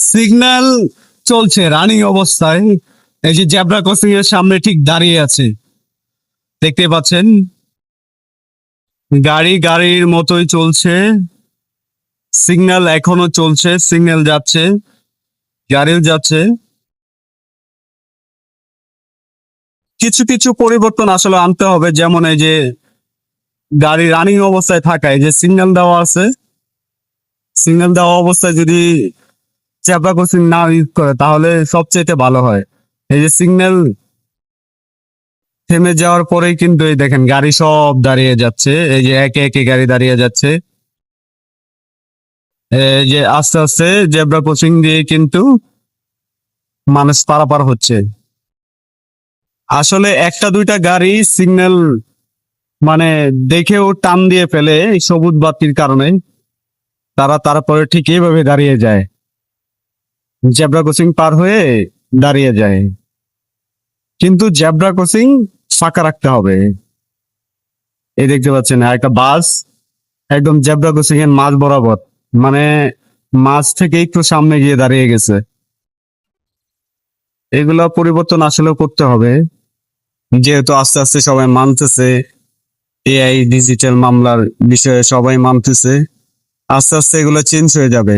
Signal চলছে running অবস্থায়। এই যে জেব্রা ক্রসিং এর সামনে ঠিক দাঁড়িয়ে আছে, দেখতে পাচ্ছেন। গাড়ি গাড়ির মতোই চলছে, সিগন্যাল এখনো চলছে, সিগন্যাল যাচ্ছে, গাড়িও যাচ্ছে। কিছু কিছু পরিবর্তন আসলে আনতে হবে, যেমন এই যে গাড়ি রানিং অবস্থায় থাকায় যে সিগন্যাল দেওয়া আছে, সিগন্যাল দেওয়া অবস্থায় যদি জেব্রা ক্রসিং না ইউজ করে তাহলে সবচেয়ে ভালো হয়। এই যে সিগন্যাল থেমে যাওয়ার পরেই কিন্তু এই দেখেন গাড়ি সব দাঁড়িয়ে যাচ্ছে, এই যে একে একে গাড়ি দাঁড়িয়ে যাচ্ছে। এই যে আস্তে আস্তে জেব্রা ক্রসিং দিয়ে কিন্তু মানুষ পারাপার হচ্ছে। আসলে একটা দুইটা গাড়ি সিগন্যাল মানে দেখেও টান দিয়ে ফেলে এই সবুজ বাতির কারণে, তারা তারপরে ঠিক এইভাবে দাঁড়িয়ে যায়, জেব্রা ক্রসিং পার হয়ে দাঁড়িয়ে যায়। কিন্তু জেব্রা ক্রসিং ফাঁকা রাখতে হবে। এই দেখতে পাচ্ছেন একটা বাস একদম জেব্রা ক্রসিং এর মাঝ বরাবর, মানে মাঝ থেকে একটু সামনে গিয়ে দাঁড়িয়ে গেছে। এগুলা পরিবর্তন আসলে করতে হবে, যেহেতু আস্তে আস্তে সবাই মানতেছে, এআই ডিজিটাল মামলার বিষয়ে সবাই মানতেছে, আস্তে আস্তে এগুলো চেঞ্জ হয়ে যাবে।